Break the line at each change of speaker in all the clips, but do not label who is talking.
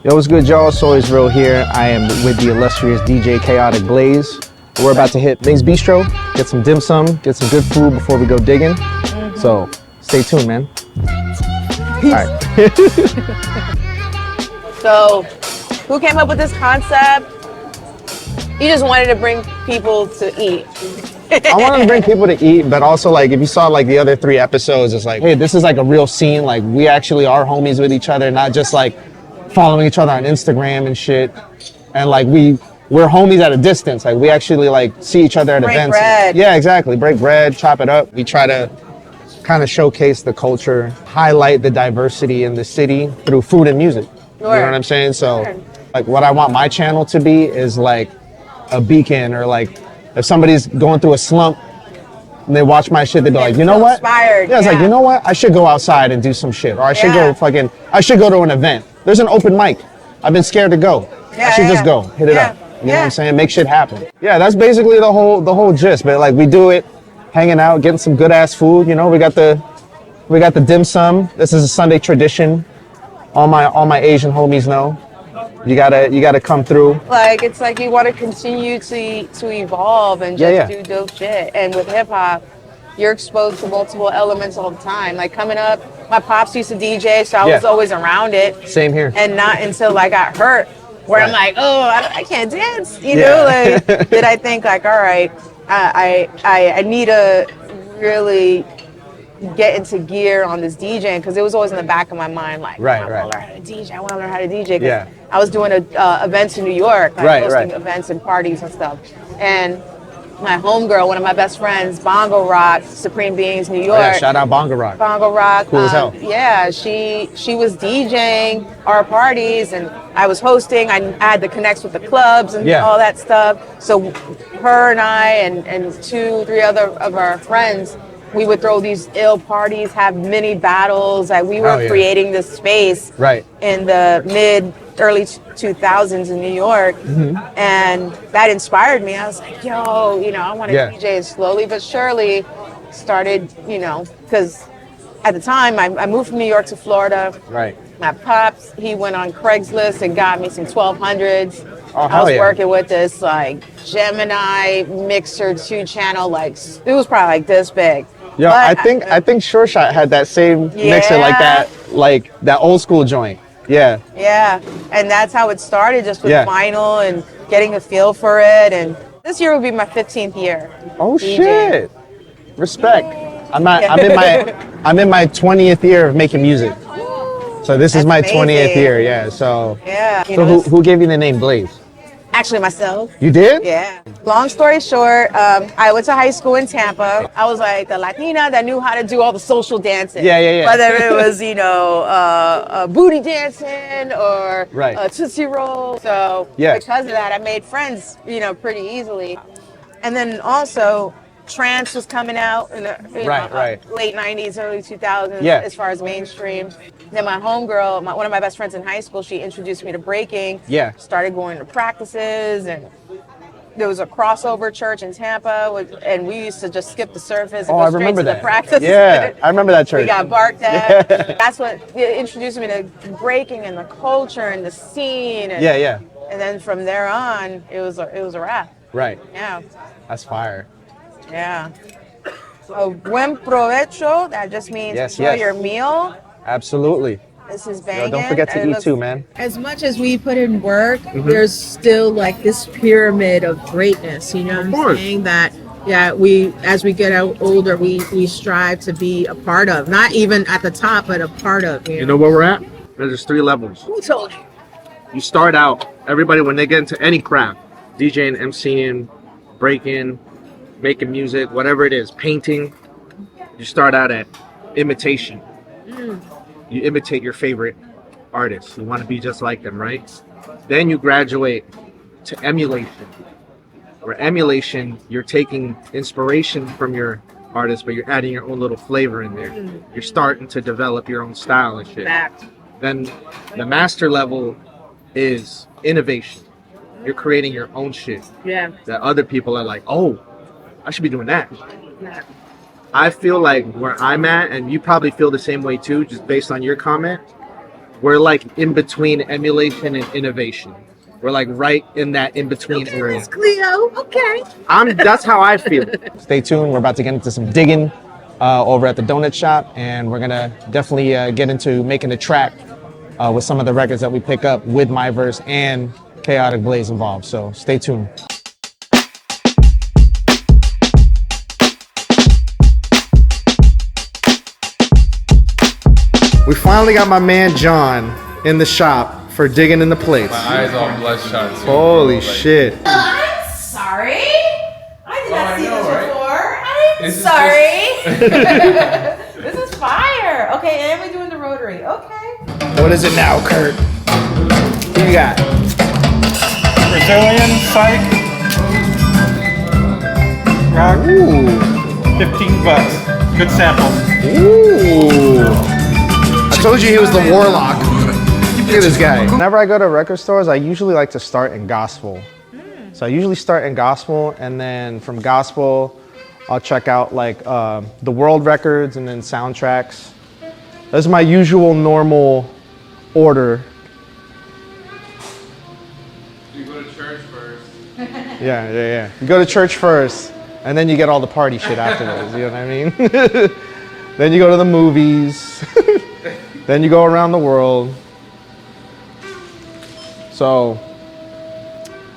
Yo, what's good, y'all? SoyIsREAL here. I am with the illustrious DJ Kaotic Blaze. We're about to hit Ming's Bistro, get some dim sum, get some good food before we go digging. So stay tuned, man. All right.
So, who came up with this concept? You just wanted to bring people to eat.
I wanted to bring people to eat, but also like if you saw like the other 3 episodes, it's like, hey, this is like a real scene. Like we actually are homies with each other, not just like following each other on Instagram and shit. And like we're homies at a distance. Like we actually like see each other at events.
Bread.
Yeah, exactly. Break bread, chop it up. We try to kind of showcase the culture, highlight the diversity in the city through food and music. You know what I'm saying? So like what I want my channel to be is like a beacon, or like if somebody's going through a slump and they watch my shit, they'd be like, you know what?
Inspired.
Yeah, it's like, you know what? I should go outside and do some shit. Or I should I should go to an event. There's an open mic. I've been scared to go. I should just go, hit it up. You know what I'm saying? Make shit happen. Yeah, that's basically the whole gist. But like we do it, hanging out, getting some good ass food. You know, we got the dim sum. This is a Sunday tradition. All my Asian homies know. You gotta come through.
Like it's like you want to continue to evolve and just do dope shit. And with hip hop, you're exposed to multiple elements all the time. Like coming up, my pops used to DJ, so I was always around it.
Same here.
And not until I got hurt, where I'm like, oh, I can't dance. You know, like did I think like, all right, I need to really get into gear on this DJing, because it was always in the back of my mind, like, I want to learn how to DJ. I want to learn how to DJ. Yeah. I was doing events in New York, like hosting events and parties and stuff. And my homegirl, one of my best friends, Bongo Rock, Supreme Beings, New York.
Yeah, shout out Bongo Rock.
Bongo Rock.
Cool as hell.
Yeah, she was DJing our parties and I was hosting. I had to connect with the clubs and all that stuff. So her and I and 2-3 other of our friends, we would throw these ill parties, have mini battles. Like we were creating this space in the early 2000s in New York. And that inspired me. I was like, yo, you know, I want to DJ. Slowly but surely started, you know, because at the time I moved from New York to Florida. My pops, he went on Craigslist and got me some 1200s. I was working with this like Gemini mixer 2-channel, like it was probably like this big.
Yo, I think Sure Shot had that same mixer, like that old school joint. Yeah. Yeah,
and that's how it started, just with vinyl and getting a feel for it. And this year will be my 15th year.
Oh DJing. Shit! Respect. I'm in my 20th year of making music. So this is my 20th year. Yeah. So. Yeah. So who gave you the name Blaze?
Actually, myself.
You did?
Yeah. Long story short, I went to high school in Tampa. I was like the Latina that knew how to do all the social dancing.
Yeah.
Whether it was, you know, booty dancing or a Tootsie Roll. So because of that, I made friends, you know, pretty easily. And then also, trance was coming out in the late 90s, early 2000s, as far as mainstream. Then my homegirl, one of my best friends in high school, she introduced me to breaking. Started going to practices, and there was a crossover church in Tampa, and we used to just skip the surface and go straight to the practice.
Yeah, I remember that church.
We got barked at. That's what introduced me to breaking and the culture and the scene. And, and then from there on, it was a wrap. Right. Yeah.
That's fire.
Yeah. So, buen provecho, that just means enjoy your meal.
Absolutely.
This is banging.
Don't forget to eat too, man.
As much as we put in work, there's still like this pyramid of greatness, you know what I'm saying? That, as we get older, we strive to be a part of. Not even at the top, but a part of. You
know where we're at? There's 3 levels.
Who told you?
You start out, everybody, when they get into any craft, DJing, MCing, breaking, making music, whatever it is, painting, you start out at imitation. You imitate your favorite artists. You want to be just like them, right? Then you graduate to emulation. Where emulation, you're taking inspiration from your artist, but you're adding your own little flavor in there. You're starting to develop your own style and shit. Then the master level is innovation. You're creating your own shit. That other people are like, oh, I should be doing that. I feel like where I'm at, and you probably feel the same way too, just based on your comment, we're like in between emulation and innovation. We're like right in that in between area.
Cleo, okay.
That's how I feel.
Stay tuned. We're about to get into some digging over at the donut shop, and we're gonna definitely get into making a track with some of the records that we pick up with MyVerse and Kaotic Blaze involved. So stay tuned. We finally got my man John in the shop for digging in the plates.
My eyes all bloodshot.
Holy shit.
I'm sorry. I did not see this before. I'm
This is
sorry. This is fire. Okay, and we're doing the rotary. Okay.
What is it now, Kurt? What you got?
Brazilian psych. Rock.
Ooh.
15 bucks. Good sample.
Ooh. I told you he was the warlock. Look at this guy. Whenever I go to record stores, I usually like to start in gospel. So I usually start in gospel, and then from gospel, I'll check out like the world records and then soundtracks. That's my usual normal order.
You go to church first.
Yeah. You go to church first, and then you get all the party shit afterwards, you know what I mean? Then you go to the movies, then you go around the world. So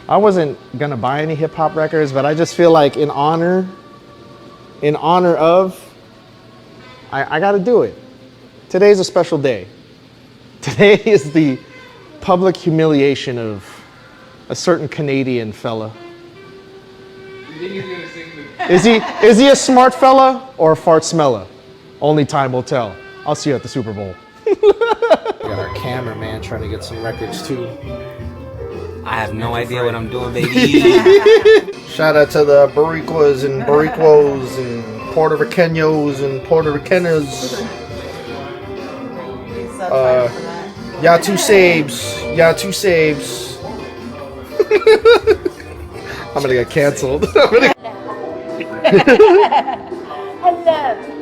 I wasn't gonna buy any hip hop records, but I just feel like in honor of, I gotta do it. Today's a special day. Today is the public humiliation of a certain Canadian fella.
You think he's gonna sing the...
Is he a smart fella or a fart smeller? Only time will tell. I'll see you at the Super Bowl. Got our cameraman trying to get some records too.
I have no idea what I'm doing, baby.
Shout out to the Boricuas and Boricuos and Puerto Ricanos and Puerto Ricanas. Y'all two saves. Y'all two saves. I'm gonna get canceled.
Hello.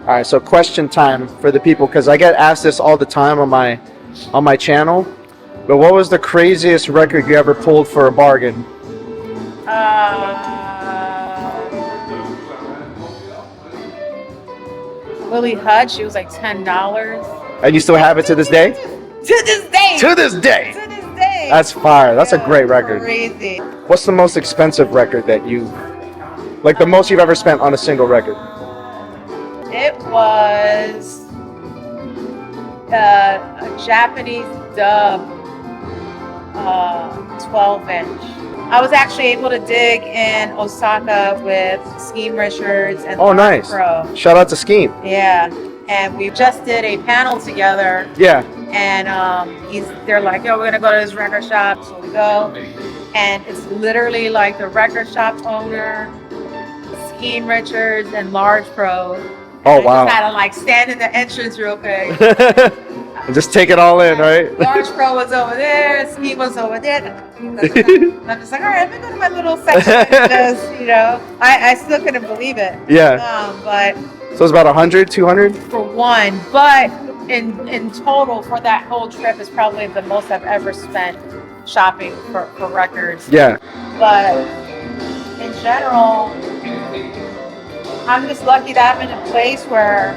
All right, so question time for the people, because I get asked this all the time on my channel. But what was the craziest record you ever pulled for a bargain?
Willie Hutch, it was like $10.
And you still have it to this day?
To this day.
To this day.
To this day.
That's fire. That's a great record.
Crazy.
What's the most expensive record that you, like the most you've ever spent on a single record?
It was a Japanese dub 12-inch. I was actually able to dig in Osaka with Scheme Richards and
Oh, nice.
Pro.
Shout out to Scheme.
Yeah, and we just did a panel together.
Yeah.
And they're like, yo, we're gonna go to this record shop. So we go, and it's literally like the record shop owner, Scheme Richards, and Large Pro.
Oh,
And
wow.
I just had to like stand in the entrance real quick.
And just take it all in, right?
Large Pro was over there, Scheme was over there. And I'm just like, all right, let me go to my little section. And just, you know, I still couldn't believe it.
Yeah.
But
So it's about 100, 200?
for one, but in total for that whole trip is probably the most I've ever spent shopping for records.
Yeah.
But in general, I'm just lucky that I'm in a place where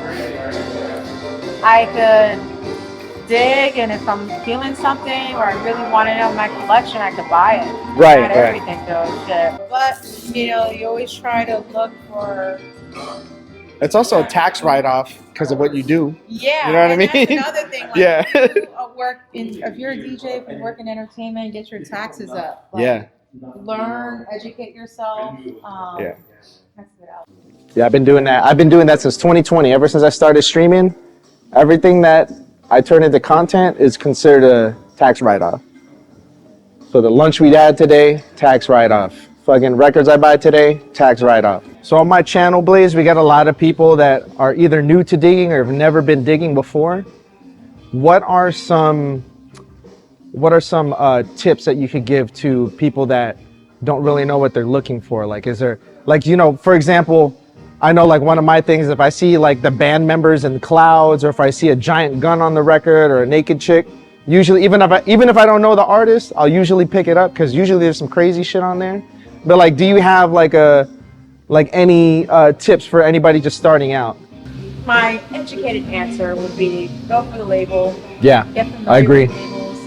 I could dig, and if I'm feeling something or I really want to know my collection, I could buy it.
Right,
Not
right.
everything though, shit. But you know, you always try to look for.
It's also a tax write-off because of what you do.
Yeah,
You know what I
and
mean?
That's another thing. Like,
Yeah.
if you're a DJ, if you work in entertainment, get your taxes up. Like,
Yeah.
Learn, educate yourself.
Yeah.
Test it out.
Yeah, I've been doing that. I've been doing that since 2020. Ever since I started streaming, everything that I turn into content is considered a tax write-off. So the lunch we had today, tax write-off. Fucking records I buy today, tax write-off. So on my channel, Blaze, we got a lot of people that are either new to digging or have never been digging before. What are some tips that you could give to people that don't really know what they're looking for? Like, is there, like, you know, for example, I know like one of my things, if I see like the band members in clouds, or if I see a giant gun on the record or a naked chick, usually even if I don't know the artist, I'll usually pick it up because usually there's some crazy shit on there. But like, do you have like any tips for anybody just starting out?
My educated answer would be go for the label.
Yeah,
Get familiar
I agree.
with labels,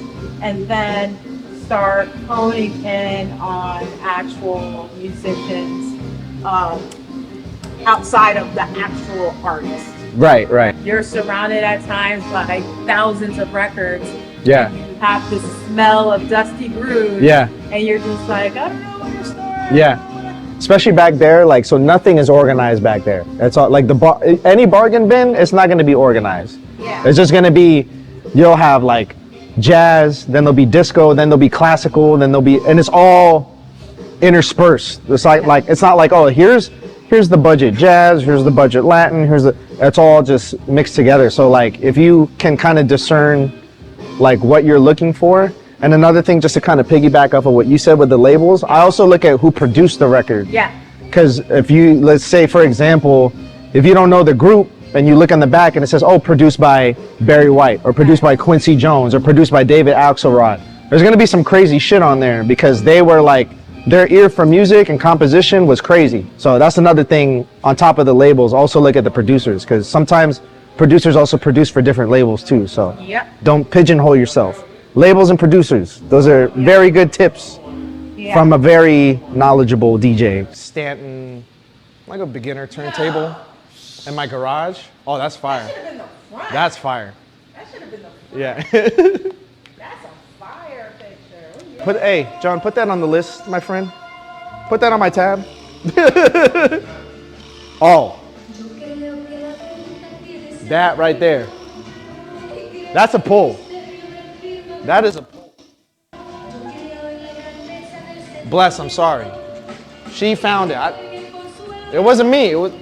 and then start honing in on actual musicians outside of the actual artist.
Right, right.
You're surrounded at times by thousands of records.
Yeah.
And you have this smell of dusty grooves.
Yeah.
And you're just like, I don't know where to start.
Yeah. Especially back there, like, so nothing is organized back there. It's all like any bargain bin, it's not going to be organized.
Yeah.
It's just going to be, you'll have like jazz, then there'll be disco, then there'll be classical, then there'll be, and it's all interspersed. It's like it's not like, oh, here's the budget jazz, here's the budget Latin, it's all just mixed together. So like, if you can kind of discern like what you're looking for. And another thing, just to kind of piggyback off of what you said with the labels, I also look at who produced the record.
Yeah.
Because if you, let's say for example, if you don't know the group and you look on the back and it says, oh, produced by Barry White, or produced by Quincy Jones, or produced by David Axelrod, there's gonna be some crazy shit on there because they were like, their ear for music and composition was crazy. So that's another thing on top of the labels. Also look at the producers, because sometimes producers also produce for different labels too. So don't pigeonhole yourself. Labels and producers, those are very good tips from a very knowledgeable DJ. Stanton, like a beginner turntable in my garage. Oh, that's fire.
That should have been the front.
That's fire.
That should have been the front.
Yeah.
That's a fire picture.
Hey, John, put that on the list, my friend. Put that on my tab. Oh. That right there. That's a pull. That is a pull. Bless, I'm sorry. She found it. It wasn't me. It was.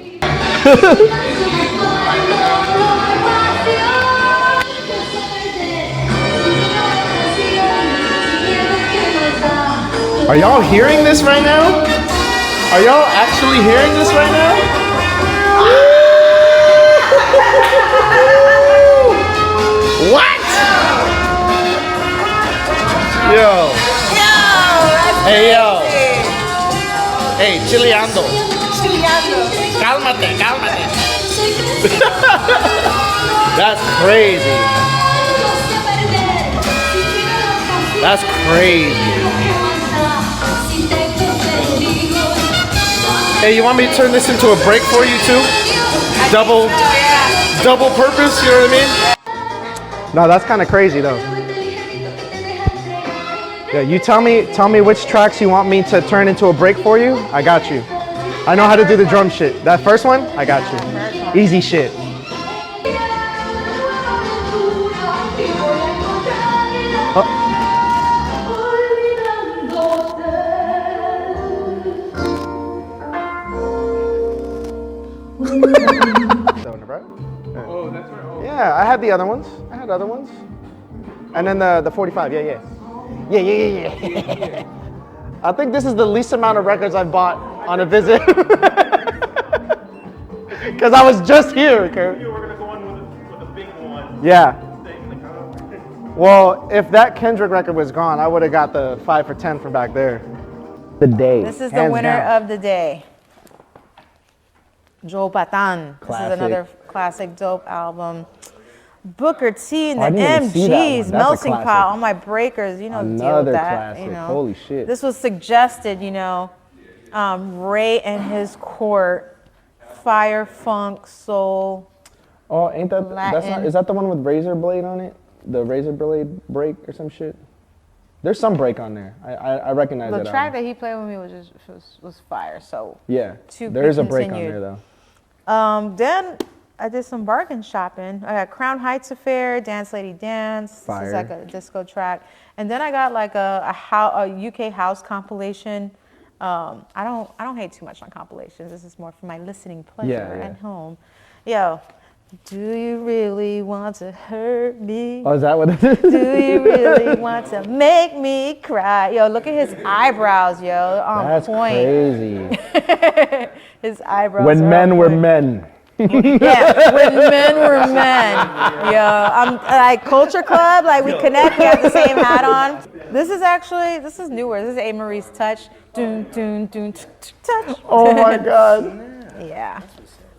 Are y'all hearing this right now? Are y'all actually hearing this right now? What? Yo. Hey, yo. Hey, chileando. Cálmate, cálmate. That's crazy. That's crazy. Hey, you want me to turn this into a break for you too? Double purpose, you know what I mean? No, that's kind of crazy though. Yeah, you tell me which tracks you want me to turn into a break for you. I got you. I know how to do the drum shit. That first one, I got you. Easy shit. Oh.
Oh, that's right. Oh.
Yeah, I had the other ones. I had other ones. And then the 45, yeah. I think this is the least amount of records I've bought on a visit. Because I was just here, Kurt.
You were gonna go on with a big one.
Yeah. Well, if that Kendrick record was gone, I would have got the 5 for 10 from back there. The day.
This is the winner of the day. Joe Patan.
Classic.
This is another classic dope album. Booker T and
Oh, I
the
didn't even see that one.
MGs,
That's a
Melting
classic.
Pot, all my breakers, you know, deal
Another
with that.
classic.
You know.
Holy shit.
This was suggested, you know, Ray and his court, fire, funk, soul.
Oh, ain't that, that's not,
Latin.
is that the one with razor blade on it? The razor blade break or some shit? There's some break on there. I recognize that.
The track that he played with me was fire. So
yeah,
to
there is
be
a break on
continued.
there though.
Then I did some bargain shopping. I got Crown Heights Affair, Dance Lady Dance.
Fire.
This is like a disco track. And then I got like a UK house compilation. I don't hate too much on compilations. This is more for my listening pleasure
Yeah.
at home. Yo,
Do you really want to hurt me?
Oh, is that what it is?
Do you really want to make me cry? Yo, look at his eyebrows, yo. On
That's
point.
crazy.
His eyebrows.
When
are
men
on
were
point.
men.
Yeah, when men were men. Yo, I'm like Culture Club, like we connect, we have the same hat on. This is newer. This is A. Marie's Touch. Dun, dun, dun, touch.
Oh my God.
Yeah.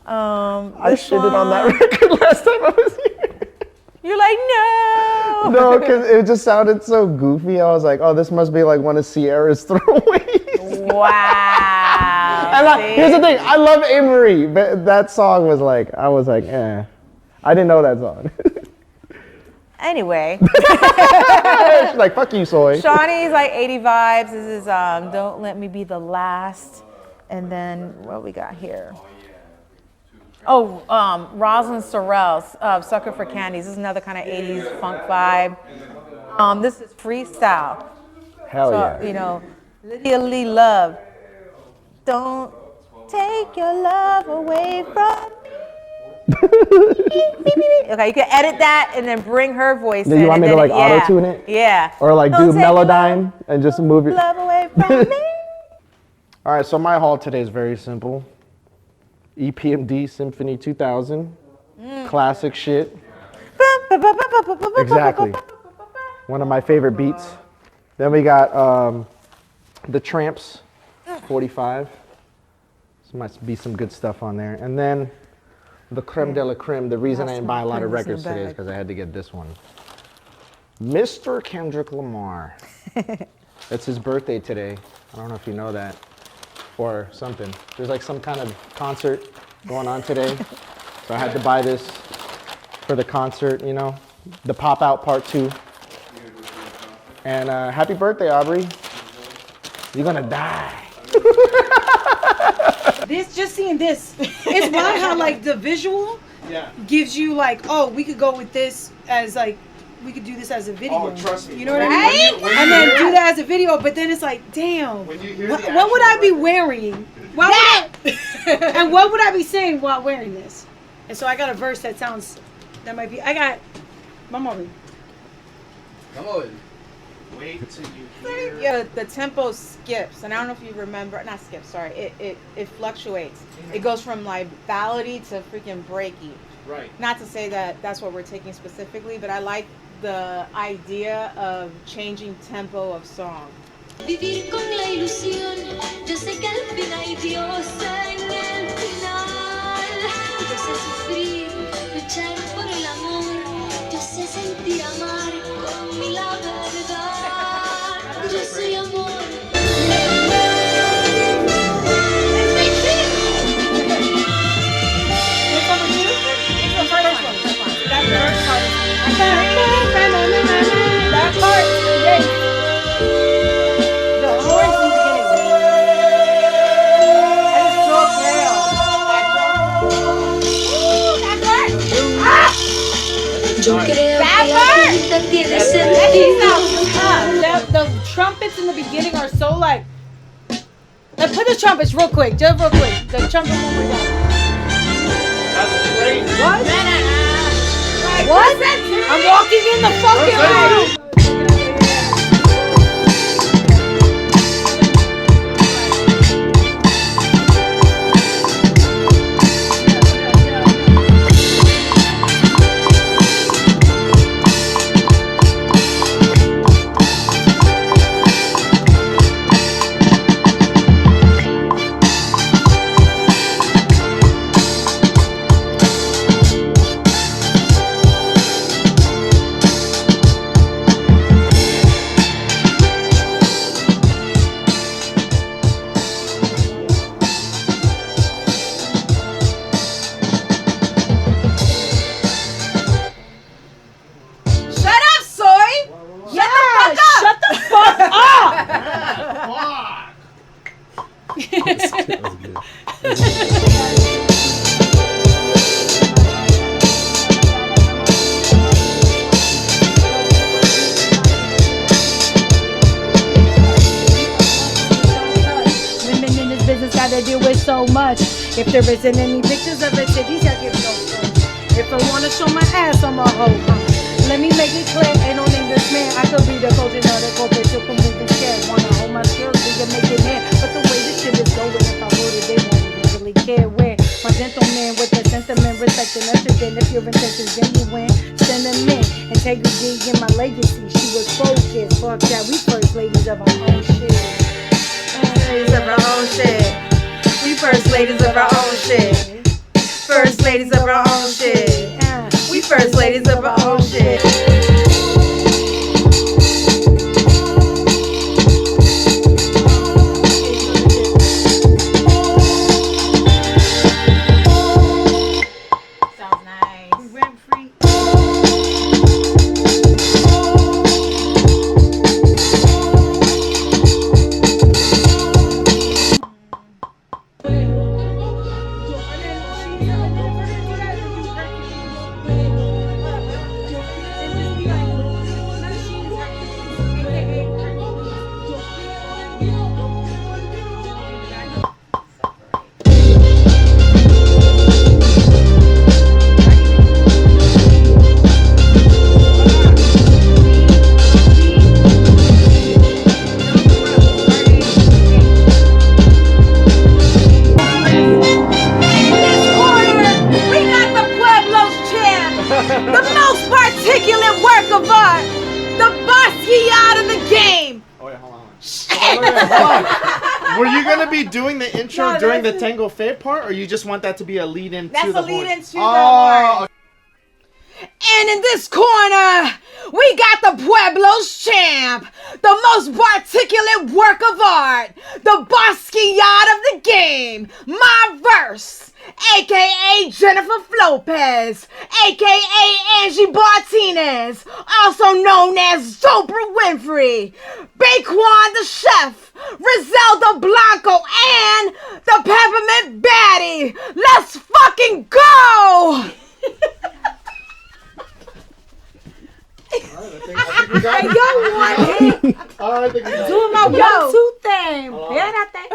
I shitted on that record last time I was here.
You're like, no.
No, because it just sounded so goofy. I was like, oh, this must be like one of Sierra's throwaways.
Wow.
And here's the thing, I love Amory, but that song was like, I was like, eh. I didn't know that song.
Anyway.
She's like, fuck you, Soy.
Shawnee's like 80 vibes. This is Don't Let Me Be the Last. And then what we got here? Oh, Rosalind Sorrell's Sucker for Candies. This is another kind of 80s funk vibe. This is freestyle.
Hell
So,
yeah.
you know, Lydia Lee Love. Don't take your love away from me. Okay, you can edit that and then bring her voice in.
Do you want me to
and
like
then, yeah,
auto-tune it?
Yeah.
Or like
Don't
do
take your
Melodyne and just move it?
love away from me.
All right, so my haul today is very simple. EPMD Symphony 2000. Classic shit. Exactly. One of my favorite beats. Then we got the Tramps 45. This must be some good stuff on there. And then the creme de la creme. The reason I didn't buy a lot of records today is because I had to get this one. Mr. Kendrick Lamar. It's his birthday today. I don't know if you know that. Or something. There's like some kind of concert going on today. So I had to buy this for the concert, you know. The Pop Out Part 2. And happy birthday, Aubrey. You're gonna die.
Just seeing this. It's wild how like the visual gives you like, oh, we could go with this as like, we could do this as a video.
Oh, trust me.
You know what I mean? And then do that as a video, but then it's like, damn, what would I be wearing? And what would I be saying while wearing this? And so I got a verse that might be, Come on.
Wait till you hear.
Yeah, the tempo skips, and I don't know if you remember. Not skips. Sorry, it fluctuates. It goes from like ballady to freaking breaky.
Right.
Not to say that that's what we're taking specifically, but I like the idea of changing tempo of song.
Vivir con la ilusión, yo sé que al fin hay Dios en el final. Yo sé sufrir, luchar por el amor, yo sé sentir amar con mi la verdad. Yo soy amor.
That part, yes. The horns in the beginning. I just drove
That part!
The trumpets in the beginning are so like put the trumpets real quick, just real quick. The trumpet one more time.
That's great.
What? What? I'm walking in the fucking room.
If there isn't any pictures of the cities, I give no fuck.
If I wanna show my ass, I'm a hoe. Let me make it clear, ain't no name this man. I could be the coach and the corporate took a moving scared. Wanna hold my skills, so you make it man. But the way this shit is going, if I wrote it, they won't really care where. My gentleman with the sentiment, respect and estrogen. If your intentions, then you win. Send them in, integrity in my legacy. She was focused, fuck that. We first ladies of our own shit.
Ladies of our own shit. We first ladies of our own shit. First ladies of our own shit. We first ladies of our own shit.
Sounds nice.
Rent free.
Were you gonna be doing the intro during the Tango Fair part, or you just want that to be a lead in to the horn?
That's a lead into the horn.
And in this corner, we got the Pueblo's champ, the most articulate work of art, the Basquiat of the game, MyVerse, aka Jennifer Lopez, aka Angie Martinez, also known as Oprah Winfrey, Baquan the chef, Rizelda Blanco, and the Peppermint Baddie. Let's fucking go!
Hey, yo, one. Doing my 1-2 thing. Yeah, that thing.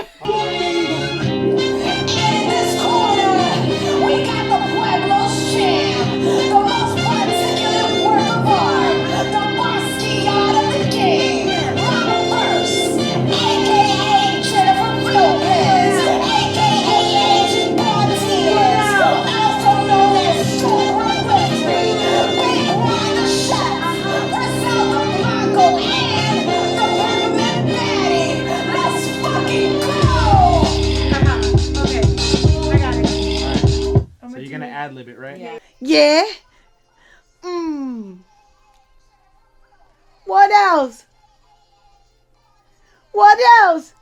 In this corner, we got the Pueblo's champ, the most articulate work of art, the Basquiat of the game, MyVerse, aka Jennifer Lopez, aka Angie Martinez, also known as Oprah Winfrey, Big One the chef, Rizelda Blanco, and the Peppermint Baddie. Let's fucking go!
Okay, I got it.
So you're gonna ad-lib it, right?
Yeah. What else? What else?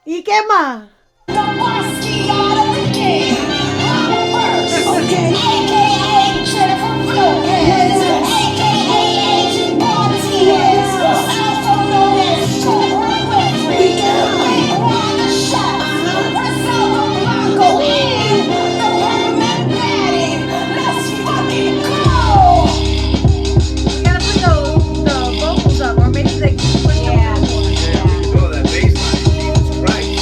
¿Y qué más?
The Basquiat of the game, MyVerse, okay, aka Jennifer Lopez, aka Angie Martinez, also known as Oprah Winfrey, Big One the chef, Rizelda Blanco, and the Peppermint Baddie. Let's fucking go!
You gotta put the vocals up, or maybe they can push them more.
Oh, that bass line. Jesus Christ.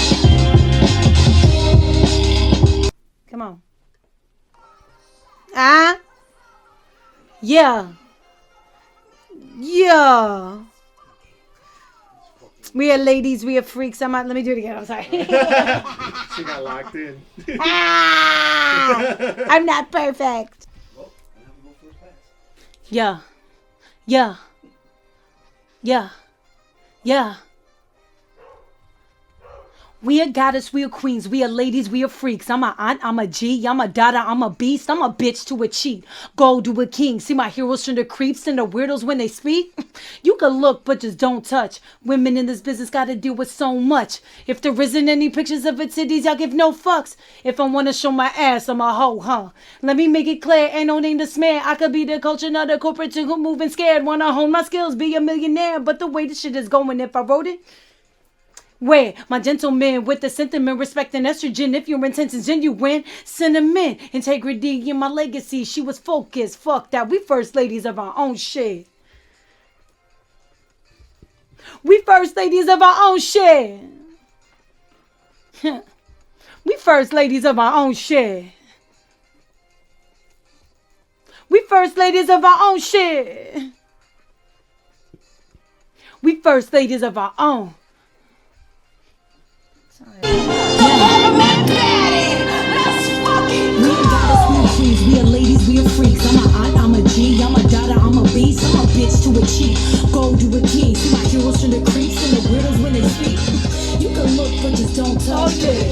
Come on. Yeah. Yeah. We are ladies, we are freaks. Let me do it again. I'm sorry.
She got locked in.
I'm not perfect. Yeah. Yeah. Yeah. Yeah. We are goddess, we are queens, we are ladies, we are freaks. I'm a aunt, I'm a G, I'm a daughter, I'm a beast, I'm a bitch to a cheat. Gold to a king. See my heroes turn to creeps and the weirdos when they speak. You can look, but just don't touch. Women in this business gotta deal with so much. If there isn't any pictures of its titties, y'all give no fucks. If I wanna show my ass, I'm a hoe, huh? Let me make it clear, ain't no name to smear. I could be the culture, not a corporate to who moving scared. Wanna hone my skills, be a millionaire. But the way this shit is going, if I wrote it, where my gentleman with the sentiment, respect and estrogen. If your intentions genuine, sentiment, integrity in my legacy. She was focused. Fuck that. We first ladies of our own shit. We first ladies of our own shit. We first ladies of our own shit. We first ladies of our own shit. We first ladies of our own.
We are ladies, we are freaks. I'm a aunt, I'm a G, I'm a daughter, I'm a beast, I'm a bitch to a cheat. Go to a king, see my heroes from the creeps and the weirdos when they speak. You can look, but just don't touch it.